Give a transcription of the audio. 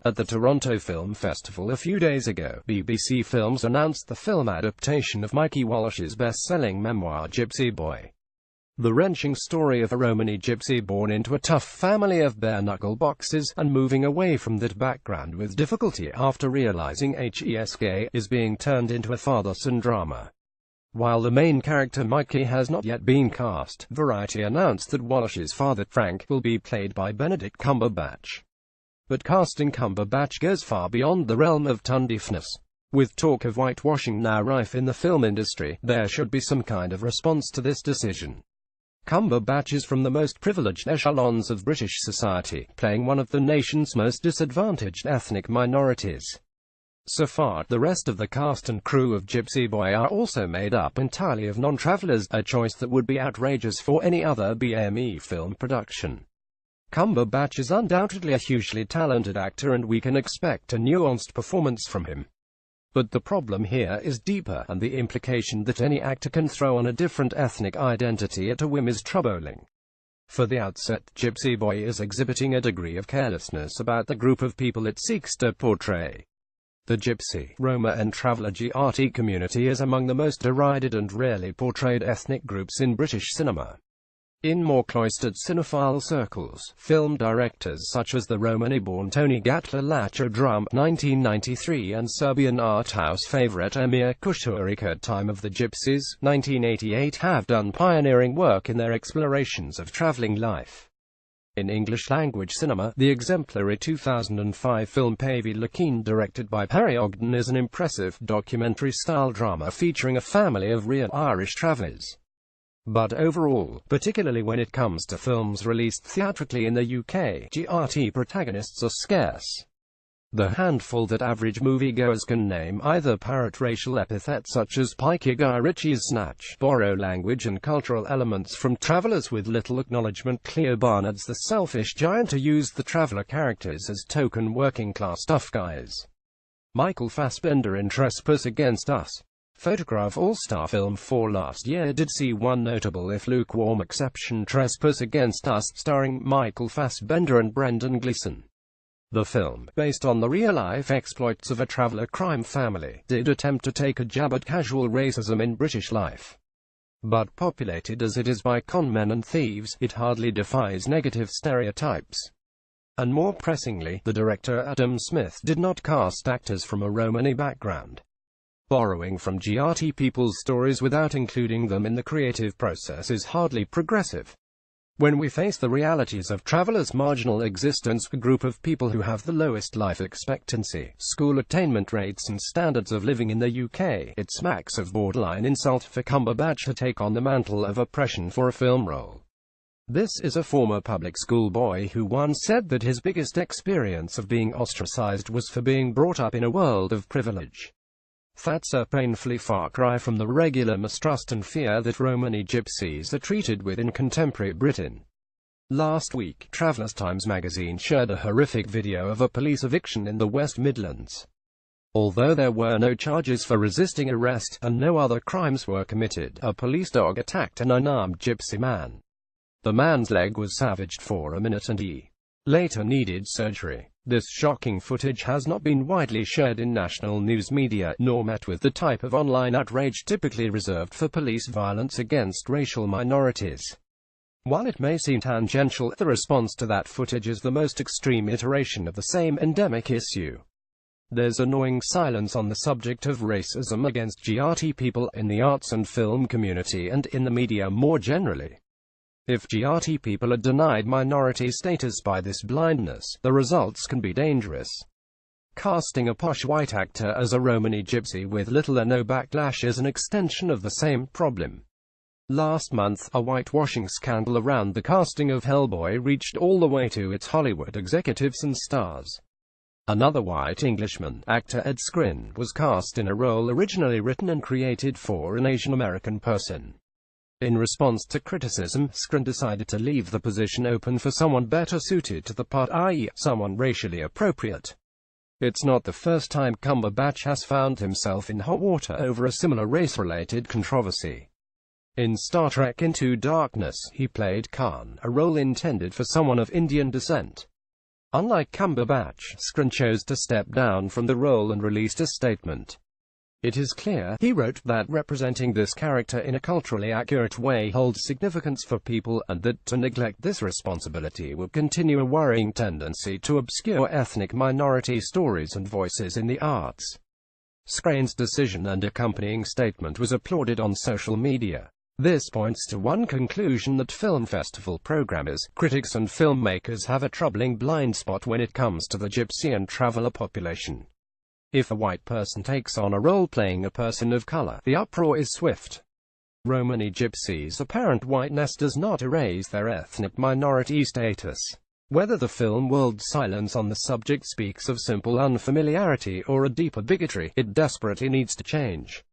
At the Toronto Film Festival a few days ago, BBC Films announced the film adaptation of Mikey Wals's best-selling memoir Gypsy Boy. The wrenching story of a Romany gypsy born into a tough family of bare-knuckle boxers, and moving away from that background with difficulty after realizing HESK is being turned into a father-son drama. While the main character Mikey has not yet been cast, Variety announced that Wals's father, Frank, will be played by Benedict Cumberbatch. But casting Cumberbatch goes far beyond the realm of tone-deafness. With talk of whitewashing now rife in the film industry, there should be some kind of response to this decision. Cumberbatch is from the most privileged echelons of British society, playing one of the nation's most disadvantaged ethnic minorities. So far, the rest of the cast and crew of Gypsy Boy are also made up entirely of non-travelers, a choice that would be outrageous for any other BME film production. Cumberbatch is undoubtedly a hugely talented actor, and we can expect a nuanced performance from him. But the problem here is deeper, and the implication that any actor can throw on a different ethnic identity at a whim is troubling. For the outset, Gypsy Boy is exhibiting a degree of carelessness about the group of people it seeks to portray. The Gypsy, Roma and Traveller GRT community is among the most derided and rarely portrayed ethnic groups in British cinema. In more cloistered cinephile circles, film directors such as the Romani-born Tony Gatla Drum, 1993, and Serbian art house favourite Emir Kusturica Time of the Gypsies, 1988, have done pioneering work in their explorations of travelling life. In English-language cinema, the exemplary 2005 film Pavy Lakeen, directed by Perry Ogden, is an impressive, documentary-style drama featuring a family of real Irish travellers. But overall, particularly when it comes to films released theatrically in the UK, GRT protagonists are scarce. The handful that average moviegoers can name either parrot racial epithets such as Pikey Guy Ritchie's Snatch, borrow language and cultural elements from travellers with little acknowledgement. Cleo Barnard's The Selfish Giant to use the traveller characters as token working-class tough guys. Michael Fassbender in Trespass Against Us. Photograph All-Star Film 4 last year did see one notable if lukewarm exception: Trespass Against Us, starring Michael Fassbender and Brendan Gleeson. The film, based on the real-life exploits of a traveller crime family, did attempt to take a jab at casual racism in British life. But populated as it is by conmen and thieves, it hardly defies negative stereotypes. And more pressingly, the director Adam Smith did not cast actors from a Romani background. Borrowing from GRT people's stories without including them in the creative process is hardly progressive. When we face the realities of travellers' marginal existence, a group of people who have the lowest life expectancy, school attainment rates and standards of living in the UK, it smacks of borderline insult for Cumberbatch to take on the mantle of oppression for a film role. This is a former public school boy who once said that his biggest experience of being ostracised was for being brought up in a world of privilege. That's a painfully far cry from the regular mistrust and fear that Romani gypsies are treated with in contemporary Britain. Last week, Traveller's Times magazine shared a horrific video of a police eviction in the West Midlands. Although there were no charges for resisting arrest, and no other crimes were committed, a police dog attacked an unarmed gypsy man. The man's leg was savaged for a minute and he later needed surgery. This shocking footage has not been widely shared in national news media, nor met with the type of online outrage typically reserved for police violence against racial minorities. While it may seem tangential, the response to that footage is the most extreme iteration of the same endemic issue. There's annoying silence on the subject of racism against GRT people in the arts and film community and in the media more generally. If GRT people are denied minority status by this blindness, the results can be dangerous. Casting a posh white actor as a Romani gypsy with little or no backlash is an extension of the same problem. Last month, a whitewashing scandal around the casting of Hellboy reached all the way to its Hollywood executives and stars. Another white Englishman, actor Ed Skrein, was cast in a role originally written and created for an Asian American person. In response to criticism, Skrein decided to leave the position open for someone better suited to the part, i.e., someone racially appropriate. It's not the first time Cumberbatch has found himself in hot water over a similar race-related controversy. In Star Trek Into Darkness, he played Khan, a role intended for someone of Indian descent. Unlike Cumberbatch, Screen chose to step down from the role and released a statement. "It is clear," he wrote, "that representing this character in a culturally accurate way holds significance for people, and that to neglect this responsibility will continue a worrying tendency to obscure ethnic minority stories and voices in the arts." Screen's decision and accompanying statement was applauded on social media. This points to one conclusion: that film festival programmers, critics and filmmakers have a troubling blind spot when it comes to the gypsy and traveler population. If a white person takes on a role playing a person of color, the uproar is swift. Romany gypsies' apparent whiteness does not erase their ethnic minority status. Whether the film world's silence on the subject speaks of simple unfamiliarity or a deeper bigotry, it desperately needs to change.